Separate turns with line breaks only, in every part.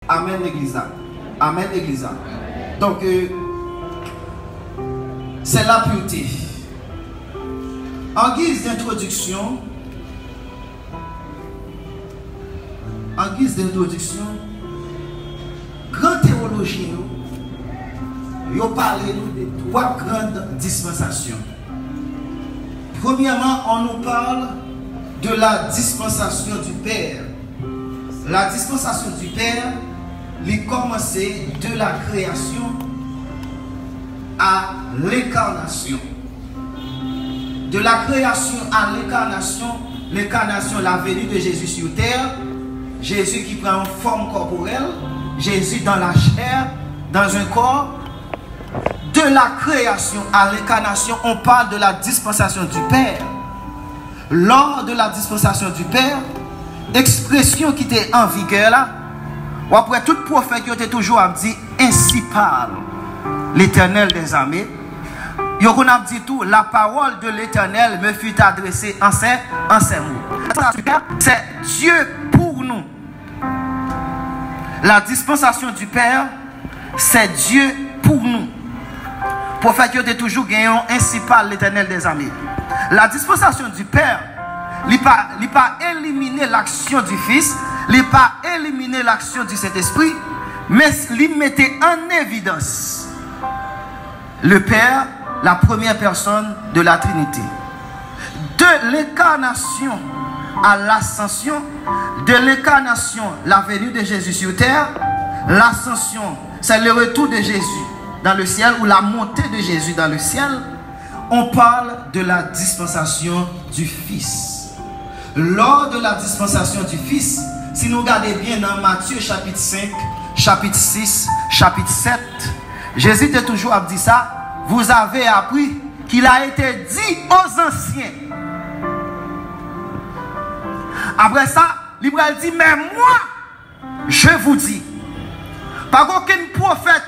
Amen l'église. Amen l'église. Donc, c'est la pureté. En guise d'introduction, grand théologien, ils ont parlé de 3 grandes dispensations. Premièrement, on nous parle de la dispensation du Père. La dispensation du Père, il commençait de la création à l'incarnation. De la création à l'incarnation, la venue de Jésus sur terre, Jésus qui prend une forme corporelle, Jésus dans la chair, dans un corps. De la création à l'incarnation, on parle de la dispensation du Père. Lors de la dispensation du Père, expression qui était en vigueur là, ou après tout prophète qui était toujours à dire ainsi parle l'Éternel des armées. Il a dit tout, la parole de l'Éternel me fut adressée en ces mots. C'est Dieu pour nous. La dispensation du Père, c'est Dieu pour nous. Prophète qui était toujours gagnant, ainsi parle l'Éternel des armées. La dispensation du Père, il n'a pas éliminé l'action du Fils, il n'a pas éliminé l'action du Saint-Esprit, mais il mettait en évidence le Père, la première personne de la Trinité. De l'incarnation à l'ascension, de l'incarnation, la venue de Jésus sur terre, l'ascension, c'est le retour de Jésus dans le ciel ou la montée de Jésus dans le ciel. On parle de la dispensation du Fils. Lors de la dispensation du Fils, si nous regardons bien dans Matthieu chapitre 5, chapitre 6, chapitre 7, Jésus était toujours à dire ça. Vous avez appris qu'il a été dit aux anciens. Après ça, l'Ibrahim dit, mais moi, je vous dis, pas aucun prophète,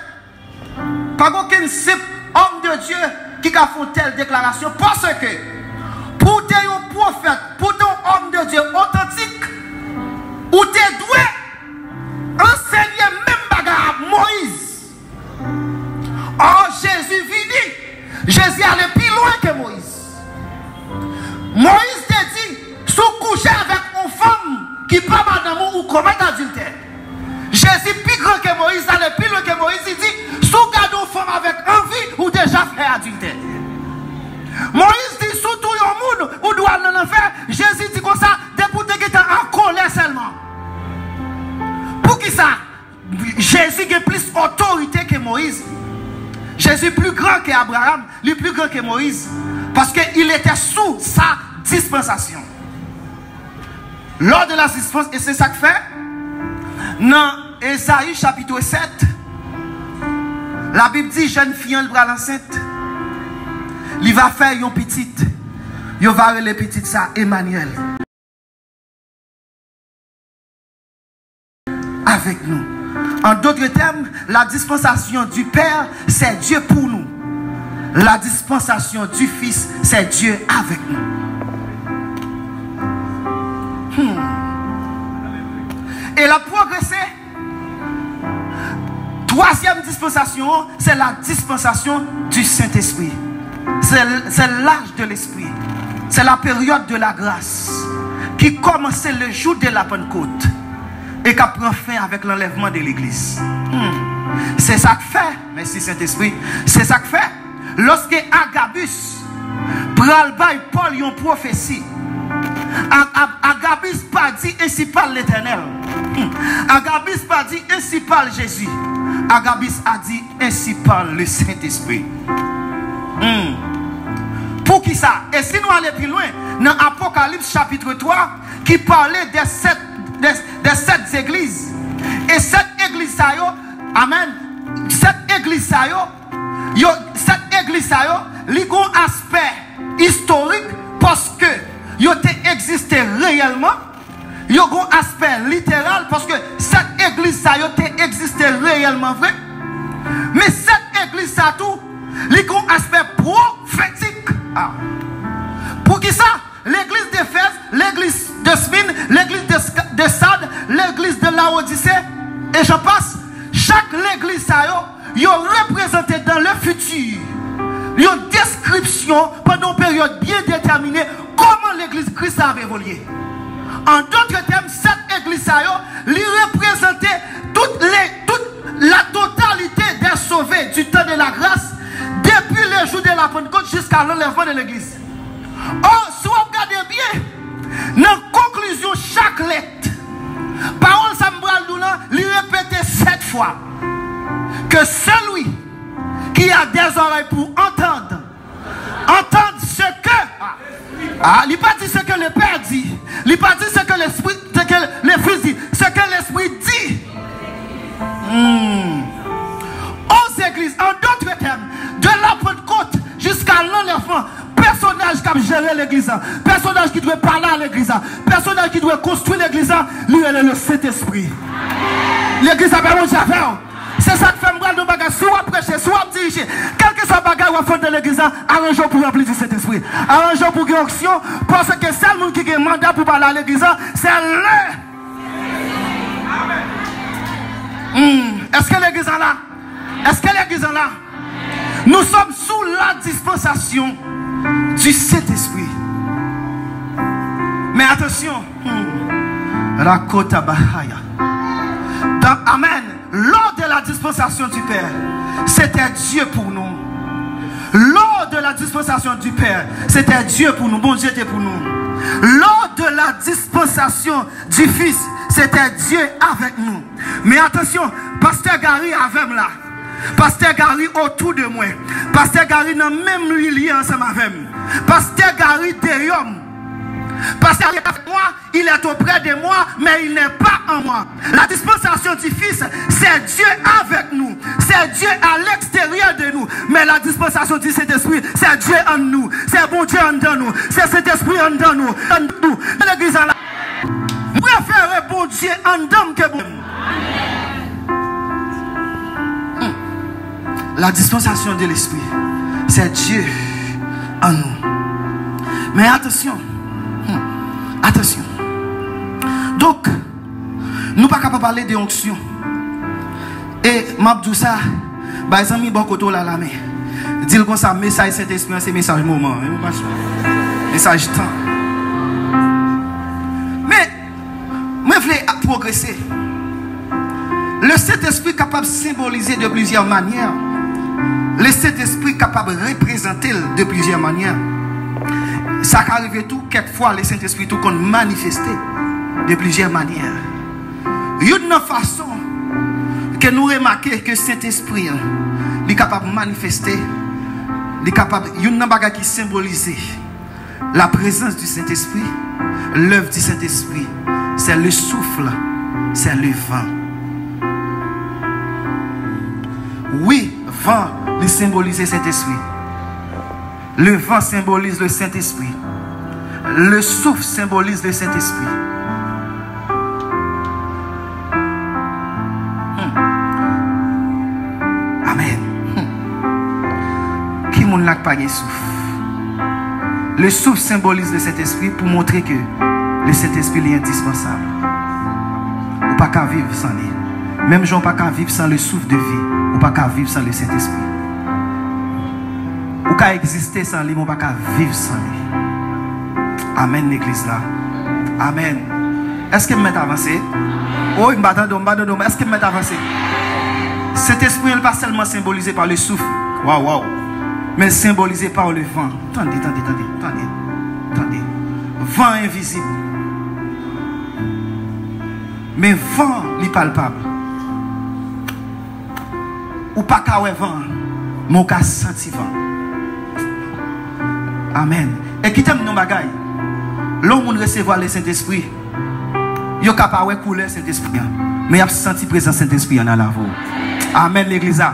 pas aucun homme de Dieu qui a fait telle déclaration, parce que pour un prophète, pour un homme de Dieu authentique, ou t'es doué, enseigner même bagarre à Moïse. Oh, Jésus vit, Jésus allait plus loin que Moïse. Moïse t'a dit, sous coucher avec une femme qui pas madame ou commet adultère. Jésus plus grand que Moïse, allait plus loin que Moïse, il dit, sous garde une femme avec envie ou déjà fait adultère. Moïse dit, sous tout le monde, ou doit l'en faire. Jésus dit comme ça, depuis que tu es en colère seulement. Pour qui ça? Jésus a plus autorité que Moïse. Jésus plus grand qu'Abraham, lui plus grand que Moïse, parce qu'il était sous sa dispensation. Lors de la dispensation, et c'est ça que fait, dans Ésaïe chapitre 7, la Bible dit, jeune fille, elle bras l'enceinte, il va faire une petite, il va faire les petites ça, Emmanuel. Avec nous. En d'autres termes, la dispensation du Père, c'est Dieu pour nous. La dispensation du Fils, c'est Dieu avec nous. Et la progresser. Troisième dispensation, c'est la dispensation du Saint-Esprit. C'est l'âge de l'Esprit. C'est la période de la grâce qui commençait le jour de la Pentecôte et qui prend fin avec l'enlèvement de l'Église. C'est ça que fait, merci Saint-Esprit, c'est ça que fait, lorsque Agabus pral bay Paul une prophétie, Agabus pas dit ainsi parle l'Éternel, Agabus pas dit ainsi parle Jésus, Agabus a dit ainsi parle le Saint-Esprit. Pour qui ça? Et si nous allons plus loin, dans Apocalypse chapitre 3, qui parlait des 7 églises. Et cette église, amen, cette église, ils ont un aspect historique parce que ils ont existé réellement. Ils ont un aspect littéral parce que cette église, a existé réellement vrai. Mais cette église, ça tout, ils ont un aspect prophétique. Pour qui ça? L'église d'Éphèse, l'église de Smyrne, l'église de Sade, l'église de Laodicée, et je passe, chaque l'église est représentée dans le futur. Il y a une description pendant une période bien déterminée comment l'église Christ a évolué. En d'autres termes, cette église est représentée toute la totalité des sauvés du temps de la grâce depuis le jour de la Pentecôte jusqu'à l'enlèvement de l'église. Or, si vous regardez bien, dans la conclusion, chaque lettre, parole Sambral Doula, lui répétait 7 fois que celui qui a des oreilles pour entendre ce que il n'a pas dit ce que le Père dit, il n'a pas dit ce que l'Esprit, ce que le Fils dit, ce que l'Esprit dit. Aux églises, en d'autres termes, de la Pentecôte jusqu'à l'enlèvement, personnage qui a géré l'église, personnage qui doit parler à l'église, personnage qui doit construire l'église, lui elle est le Saint-Esprit. L'église a besoin de faire. C'est ça que fait me de bagage. Soit prêcher, soit diriger. Quel que soit le bagage ou faire de l'église, arrangeons pour remplir du Saint-Esprit. Arrangeons pour une action. Parce que c'est le monde qui a un mandat pour parler à l'église, c'est le. Est-ce que l'église est là? Est-ce que l'église est là? Nous sommes sous la dispensation du Saint-Esprit. Mais attention. Rakota Bahaya. Amen. Lors de la dispensation du Père, c'était Dieu pour nous. Lors de la dispensation du Père, c'était Dieu pour nous. Bon Dieu était pour nous. Lors de la dispensation du Fils, c'était Dieu avec nous. Mais attention, Pasteur Gary avec là. Pasteur Gary autour de moi. Pasteur Gary dans même lié ensemble avec moi. Pasteur Gary derrière moi. Pasteur Gary avec moi, il est auprès de moi, mais il n'est pas en moi. La dispensation du Fils, c'est Dieu avec nous. C'est Dieu à l'extérieur de nous. Mais la dispensation du Saint-Esprit, c'est Dieu en nous. C'est bon Dieu en nous. C'est Saint-Esprit en nous. L'église en là. Je préfère bon Dieu en nous que bon. La dispensation de l'Esprit, c'est Dieu en nous. Mais attention. Attention. Donc, nous ne sommes pas capables de parler de onction. Et Mabdou ça, par exemple, il y a beaucoup là la main. Dire comme ça, message Saint-Esprit, c'est message moment. Message temps. Mais, moi, je voulais progresser. Le Saint-Esprit est capable de symboliser de plusieurs manières. Le Saint-Esprit est capable de représenter de plusieurs manières. Ça arrive tout, quelquefois, le Saint-Esprit tout qu'on manifester de plusieurs manières. Une façon que nous remarquons que le Saint-Esprit est capable de manifester, il est capable, une chose qui symbolise la présence du Saint-Esprit, l'œuvre du Saint-Esprit, c'est le souffle, c'est le vent. Oui, vent, il symbolise le Saint-Esprit. Le vent symbolise le Saint-Esprit. Le souffle symbolise le Saint-Esprit. Amen. Qui moun lak pa gen souffle? Le souffle symbolise le Saint-Esprit pour montrer que le Saint-Esprit est indispensable. Ou pas qu'à vivre sans lui. Même gens pas qu'à vivre sans le souffle de vie. Ou pas qu'à vivre sans le Saint-Esprit. Ou qu'à exister sans lui, on ne peut pas vivre sans lui. Amen, l'église là. Amen. Est-ce que je m'ai avancé? Oh, il m'a dit, est-ce que je m'ai avancé? Cet esprit n'est pas seulement symbolisé par le souffle. Waouh, waouh. Mais symbolisé par le vent. Attendez. Vent invisible. Mais vent, il palpable. Ou pas qu'à vent, mon cas senti vent. Amen. Et qui t'aime nos bagailles? L'homme qui recevoir le Saint-Esprit, il est capable de couler le Saint-Esprit. Mais il a senti la présence du Saint-Esprit en la voix. Amen, l'église.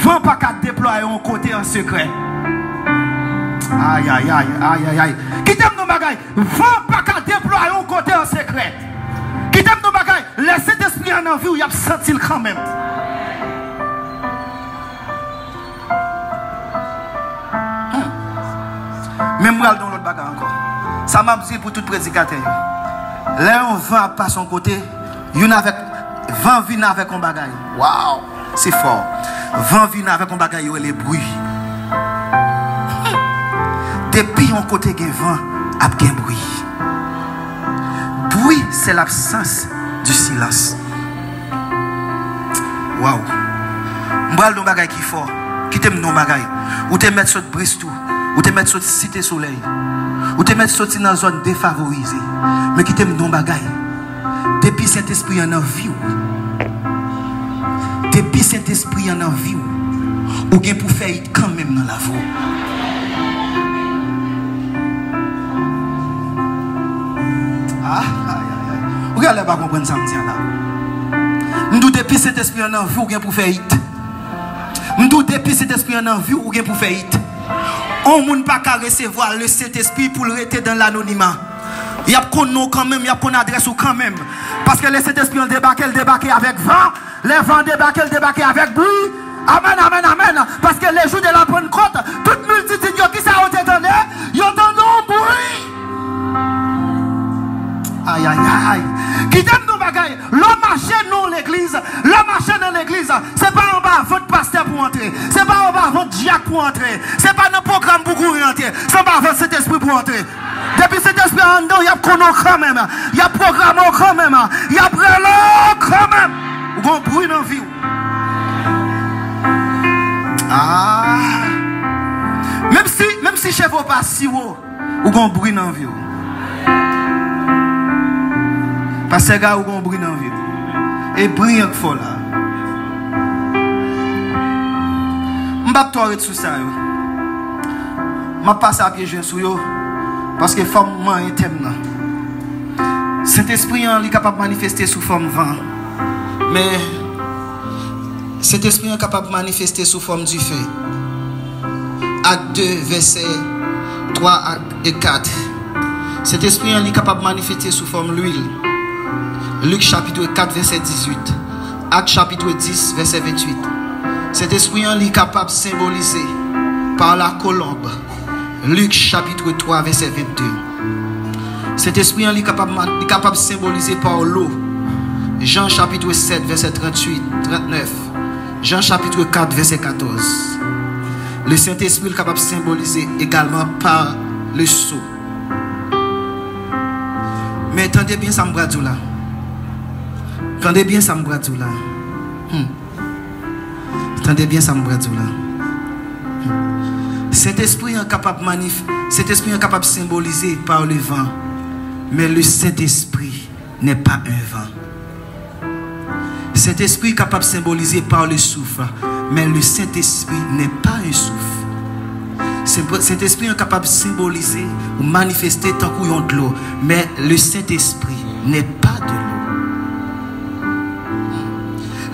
Vent pas qu'à déployer un côté en secret. Aïe. Qui t'aime nos bagailles? Vent pas qu'à déployer un côté en secret. Qui t'aime nos bagailles? Le Saint-Esprit en envie, il a senti quand même. Même dans l'autre bagarre encore. Ça m'a dit pour tout prédicateur. Là, on va pas son côté. Il y en a avec Vent vient avec un bagage. Waouh, c'est fort. Vent vient avec un bagage, les bruits. Depuis un côté de vent, il y a un bruit. Bruit, c'est l'absence du silence. Waouh. Je vais un bagage qui est fort. Qui t'aime non bagage. Ou te mettre sur Bristol. Ou te mettre sur Cité Soleil. Ou te mettre sur une zone défavorisée. Mais qui t'aime non bagage. Depuis Saint-Esprit en vie. Depuis Saint-Esprit en vie. Ou bien pour faire quand même dans la voie. Regardez pas comprendre ça me dit là. Nous depuis cet esprit en vie ou bien pour faire hit. Nous depuis cet esprit en vie ou bien pour faire hit. On ne peut pas recevoir le Saint-Esprit pour le rester dans l'anonymat. Il y a qu'on nom quand même, il y a qu'on adresse ou quand même. Parce que le Saint-Esprit a débarqué avec vent. Les vents débarqué avec bruit. Amen, amen, amen. Parce que les jours de la Pentecôte, toute multitude qui s'est entendue, ils entendent un bruit. Aïe, aïe, aïe. Qui t'aime nos bagailles. L'homme marche dans l'église. L'homme marche dans l'église. C'est pas en bas votre pasteur pour entrer. C'est pas en bas votre diacre pour entrer. C'est pas dans le programme pour courir entrer. C'est pas votre Saint-Esprit pour entrer. Depuis cet esprit en dedans, il y a chrono quand même. Il y a programme quand même. Il y a prélo quand même. Ou un bruit dans la vie. Ah. Même si chef pas si haut, ou un bruit dans la vie. Parce que les gars ont bruit dans la vie. Et brillant qu'il faut là. Je ne vais pas tout sur ça. Je vais passer à pied sur eux. Parce que femme est thème. Cet esprit est capable de manifester sous forme de vent. Mais cet esprit est capable de manifester sous forme du feu. Acte 2, versets 3 et 4. Cet esprit est capable de manifester sous forme de l'huile. Luc chapitre 4, verset 18. Acte chapitre 10, verset 28. Cet esprit est capable de symboliser par la colombe. Luc chapitre 3, verset 22. Cet esprit est capable de symboliser par l'eau. Jean chapitre 7, verset 38, 39. Jean chapitre 4, verset 14. Le Saint-Esprit est capable de symboliser également par le sceau. Mais attendez bien ça me bradou là. Attendez bien ça me bradou là. Attendez bien ça me bradou là. Cet esprit est capable de symboliser par le vent. Mais le Saint-Esprit n'est pas un vent. Cet esprit est capable de symboliser par le souffle. Mais le Saint-Esprit n'est pas un souffle. Cet esprit est capable de symboliser ou manifester tant qu'il y a de l'eau. Mais le Saint-Esprit n'est pas de l'eau.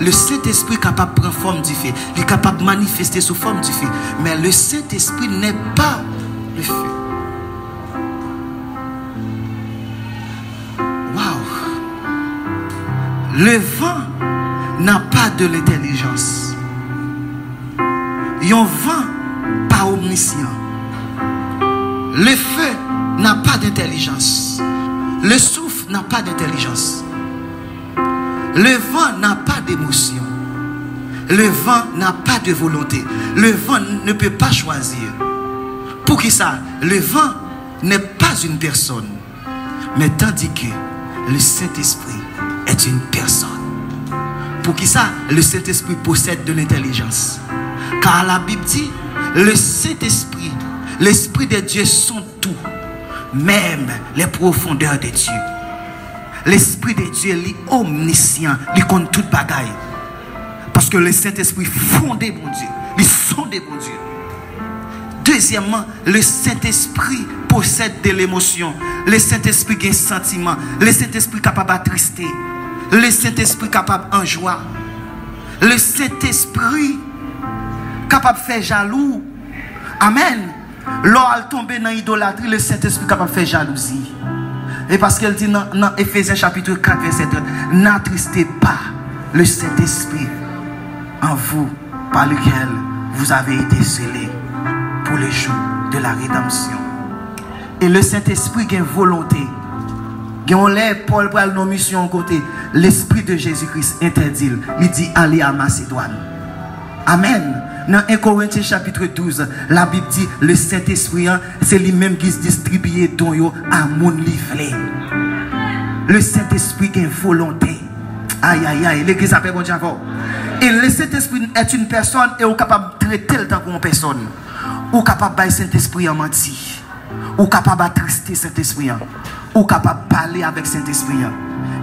Le Saint-Esprit est capable de prendre forme du feu. Il est capable de manifester sous forme du feu. Mais le Saint-Esprit n'est pas le feu. Waouh! Le vent n'a pas de l'intelligence. Il y a un vent pas omniscient. Le feu n'a pas d'intelligence. Le souffle n'a pas d'intelligence. Le vent n'a pas d'émotion. Le vent n'a pas de volonté. Le vent ne peut pas choisir. Pour qui ça? Le vent n'est pas une personne. Mais tandis que le Saint-Esprit est une personne. Pour qui ça? Le Saint-Esprit possède de l'intelligence. Car la Bible dit, le Saint-Esprit, l'Esprit de Dieu sont tout. Même les profondeurs de Dieu. L'Esprit de Dieu est omniscient, il compte toute bagaille. Parce que le Saint-Esprit fondé bon Dieu, il sonde bon Dieu. Deuxièmement, le Saint-Esprit possède de l'émotion. Le Saint-Esprit a un sentiment. Le Saint-Esprit est capable d'attrister. Le Saint-Esprit est capable en joie. Le Saint-Esprit est capable de faire jaloux. Amen. Lorsqu'il tombe dans l'idolâtrie, le Saint-Esprit est capable de faire jalousie. Et parce qu'elle dit dans Éphésiens chapitre 4, verset 30, n'attristez pas le Saint-Esprit en vous, par lequel vous avez été scellés pour le jour de la rédemption. Et le Saint-Esprit a une volonté. Paul pral nos missions côté. L'esprit de Jésus-Christ interdit. Il dit allez à Macédoine. Amen. Dans 1 Corinthiens chapitre 12, la Bible dit le Saint-Esprit, c'est lui-même qui se distribue don à mon livre. Le Saint-Esprit qui a une volonté. Aïe aïe aïe, l'église appelle bon Dieu. Et le Saint-Esprit est une personne et est capable de traiter le temps comme une personne. Ou capable de Saint-Esprit en mentir. Ou capable d'attrister Saint-Esprit. Ou capable de parler avec Saint-Esprit.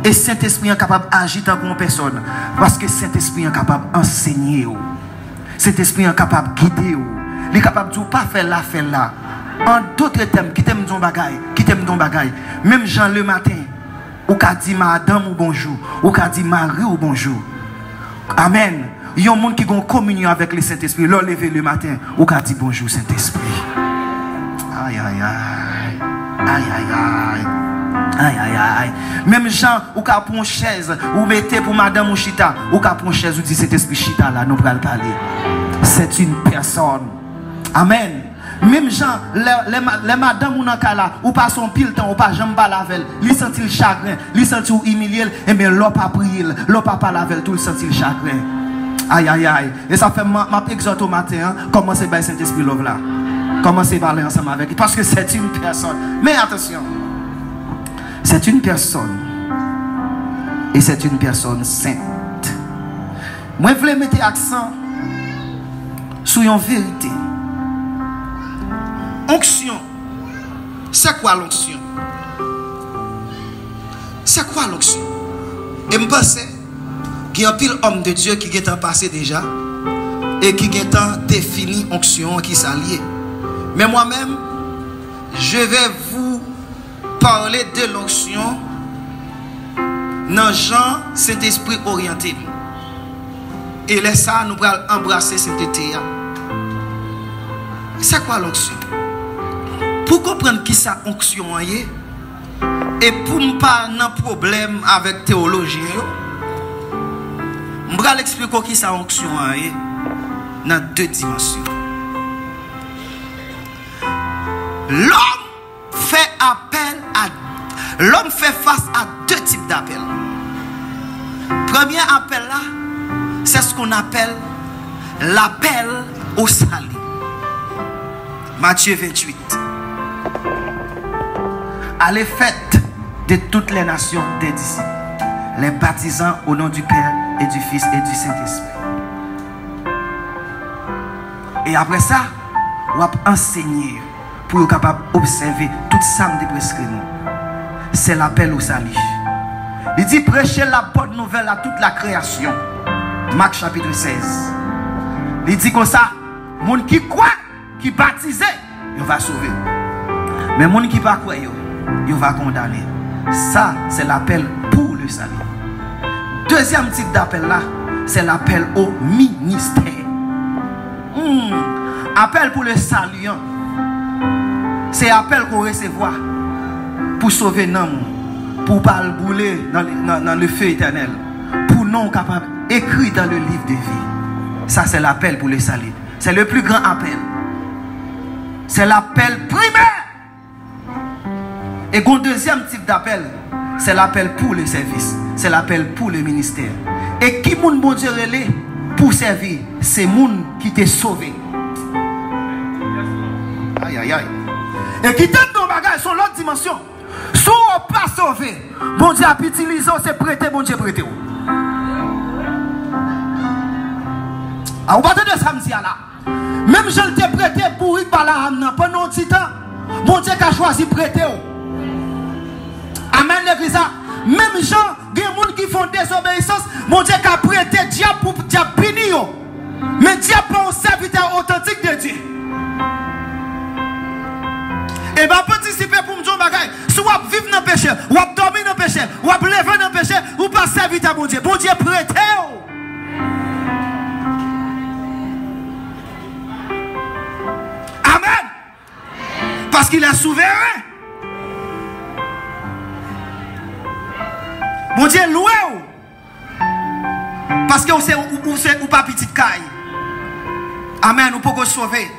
Et Saint-Esprit est capable d'agir comme une personne. Parce que Saint-Esprit est capable d'enseigner. Saint-Esprit est capable de guider. Il est capable de dire pas faire là, faire là. En d'autres termes, qui t'aime ton bagaille, qui t'aime ton bagaille. Même Jean le matin, ou qu'a dit madame ou bonjour, ou qu'a dit Marie ou bonjour. Amen. Il y a un monde qui a une communion avec le Saint-Esprit. Leur lever le matin, ou qu'a dit bonjour Saint-Esprit. Aïe aïe aïe. Aïe aïe aïe. Aïe aïe aïe. Même Jean, ou qu'a pour une chaise, ou mettez pour madame ou chita, ou qu'a pour une chaise, ou dit Saint-Esprit chita là, nous allons parler. C'est une personne. Amen. Même Jean, les madames ou nan ou pas son pile temps, ou pas jambe pas lavel, li senti le chagrin, li senti ou humilié, et bien l'op pas prier, l'op pas lavel, tout le senti le chagrin. Aïe aïe aïe. Et ça fait ma exhorte au matin, commencez par Saint-Esprit love là. Commencez à parler ensemble avec lui, parce que c'est une personne. Mais attention, c'est une personne. Et c'est une personne sainte. Moi, je voulais mettre l'accent sur une vérité. Onction. C'est quoi l'onction? C'est quoi l'onction? Et je pense qu'il y a un pile homme de Dieu qui est passé déjà et qui est défini onction qui s'allie. Mais moi-même, je vais vous parler de l'onction dans Jean Saint-Esprit orienté. Et là, ça, nous allons embrasser cette été. C'est quoi l'onction? Pour comprendre qui ça onction est, et pour ne pas avoir de problème avec théologie, je vais expliquer qui ça onction est dans deux dimensions. L'homme fait face à deux types d'appels. Premier appel là, c'est ce qu'on appelle l'appel au salut. Matthieu 28. Allez faites de toutes les nations des disciples, les baptisant au nom du Père et du Fils et du Saint-Esprit. Et après ça, on va enseigner pour être capable d'observer tout ça de prescrire. C'est l'appel au salut. Il dit prêcher la bonne nouvelle à toute la création. Marc chapitre 16. Il dit comme ça, monde qui croit, qui baptisé, il va sauver. Mais monde qui ne pas croire, il va condamner. Ça, c'est l'appel pour le salut. Deuxième type d'appel là, c'est l'appel au ministère. Appel pour le salut. C'est appel qu'on recevoir pour sauver l'homme, pour pas le brûler dans le feu éternel, pour non capable écrit dans le livre de vie. Ça, c'est l'appel pour le salut. C'est le plus grand appel. C'est l'appel primaire. Et le deuxième type d'appel, c'est l'appel pour le service. C'est l'appel pour le ministère. Et qui moun bon Dieu relé pour servir, c'est moun qui t'est sauvé. Aïe aïe aïe. Et qui t'aime ton bagage sur l'autre dimension. Si on n'est pas sauvé, bon Dieu a utilisé, c'est prêter, bon Dieu prêter. Ah, on va te dire samedi là. Même je l'ai prêté pour y parler pendant un petit temps. Bon Dieu a choisi de prêter. Amen l'église. Même gens, il y a des gens qui font désobéissance. Mon Dieu a prêté diable pour diable punir. Mais diable pas un serviteur authentique de Dieu. Et va participer pour me dire bagaille. Soit vivre dans le péché, ou dormir dans le péché, ou lever dans le péché, ou pas servir à mon Dieu. Bon Dieu prêté. Amen. Parce qu'il est souverain. Bon Dieu loué. Parce que vous pas petite caille. Amen. Nous pouvons sauver.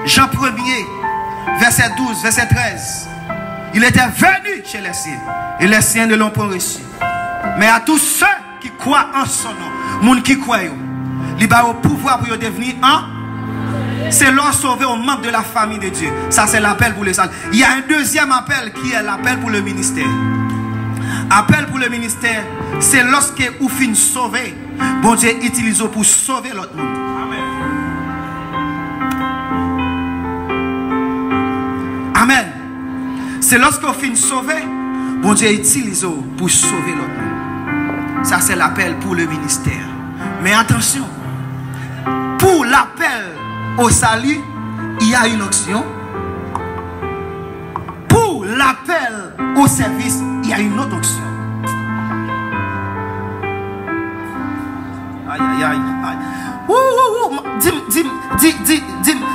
Jean 1er, verset 12, verset 13. Il était venu chez les siens. Et les siens ne l'ont pas reçu. Mais à tous ceux qui croient en son nom, les gens qui croient, il a au pouvoir pour devenir un. C'est l'on sauvé aux membres de la famille de Dieu. Ça, c'est l'appel pour les salles. Il y a un deuxième appel qui est l'appel pour le ministère. Appel pour le ministère, c'est lorsque vous finissez sauver, bon Dieu utilise pour sauver l'autre monde. Amen. C'est lorsque vous finissez sauver, bon Dieu utilise pour sauver l'autre monde. Ça, c'est l'appel pour le ministère. Mais attention, pour l'appel au salut, il y a une option. Pour l'appel au service, il y a une autre option. Aïe, aïe, aïe, aïe.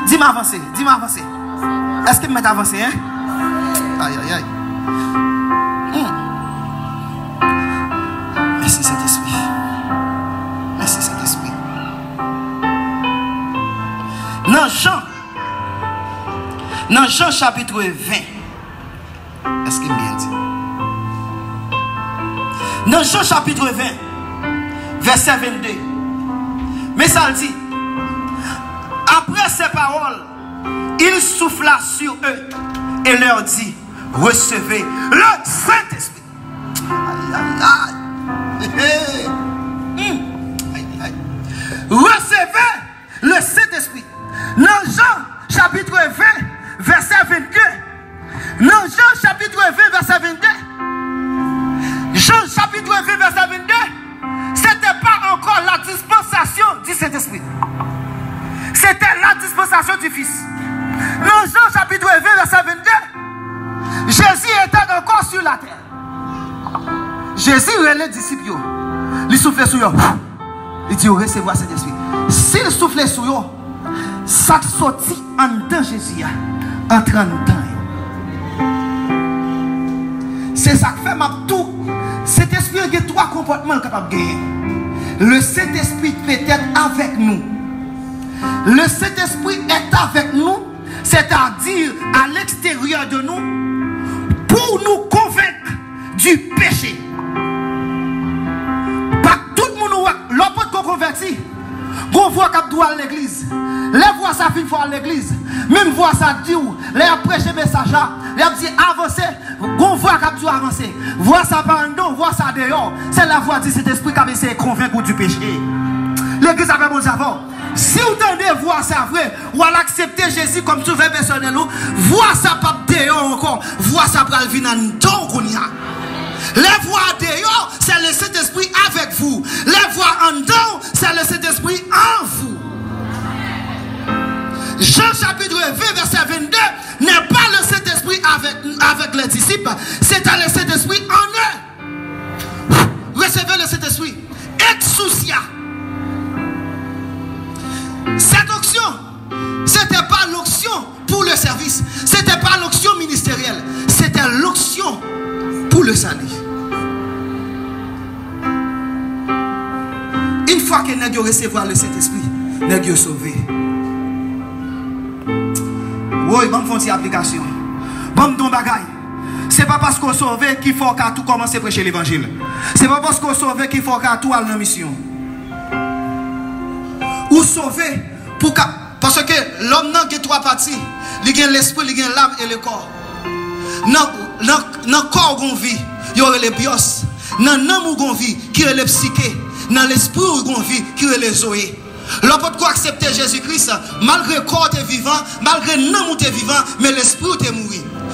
Dis-moi avancer. Dis-moi avancer. Est-ce que tu m'as avancé, hein? Aïe, aïe, aïe. Merci Saint-Esprit. Merci Saint-Esprit. Dans Jean chapitre 20. Est-ce qu'il bien dit? Dans Jean chapitre 20, verset 22. Mais ça dit, après ces paroles, il souffla sur eux et leur dit, recevez le Saint-Esprit. Aïe, aïe, aïe. Aïe, aïe. Recevez le Saint-Esprit. Dans Jean chapitre 20, verset 22. Dans Jean chapitre 20, verset 22. Jean chapitre 20, verset 22. C'était pas encore la dispensation du Saint-Esprit. C'était la dispensation du Fils. Dans Jean chapitre 20, verset 22. Jésus était encore sur la terre. Jésus et les disciples, il soufflait sur eux. Il dit, recevoir cet esprit. S'il soufflait sur eux, ça sortit en dedans Jésus, entrant dedans. C'est ça qui fait ma tout. Cet esprit a trois comportements capables de gagner. Le Saint-Esprit peut être avec nous. Le Saint-Esprit est avec nous, c'est-à-dire à l'extérieur de nous, pour nous convaincre du péché. Pas tout le monde, l'homme qu'on convertit, on voit qu'il doit à l'église. Les voix ça fait à l'église. Même voix ça dit où les prêcher message là, les dit avancer, on voit qu'il doit avancer. Voix ça par en dedans, voix ça dehors. C'est la voix de cet esprit qui a essayé de convaincre du péché. L'église a fait bon savoir. Si vous tendez voir ça vrai, ou à l'accepter Jésus comme sauveur personnel, voir ça pas dehors encore, voir ça pas venir en temps qu'on y a. Les voix dehors, c'est le Saint-Esprit avec vous. Les voix en dedans, c'est le Saint-Esprit en vous. Jean chapitre 20, verset 22, n'est pas le Saint-Esprit avec les disciples, c'est le Saint-Esprit en eux. Recevez le Saint-Esprit. Exousia. Cette onction, c'était pas l'onction pour le service, c'était pas l'onction ministérielle, c'était l'onction pour le salut. Une fois que nous recevoir le Saint-Esprit, nous sommes sauvés. Oui, bon, font une application. Bon, ton bagaille. C'est pas parce qu'on sauvé qu'il faut qu'à tout commencer à prêcher l'évangile. C'est pas parce qu'on sauvé qu'il faut qu'à tout aller dans la mission. Ou sauver pour parce que l'homme n'a que trois parties. Il y a l'esprit, il y a l'âme et le corps. Dans le corps qu'on vit, il y a les bios. Dans l'âme qu'on vit, qui est le psyché. Dans l'esprit qu'on vit, qui est les zoé. L'on peut accepter Jésus-Christ malgré le corps est vivant, malgré l'âme est vivant, mais l'esprit est mort.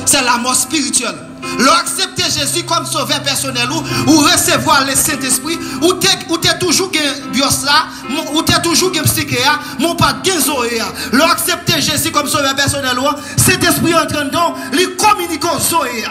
C'est la mort spirituelle. L'on accepter Jésus comme sauveur personnel ou recevoir le Saint-Esprit ou t'es toujours bios là, ou t'es toujours psyché, mon pas de zoé. L'on accepter Jésus comme sauveur personnel, cet esprit entre dedans, il communique aux zoé.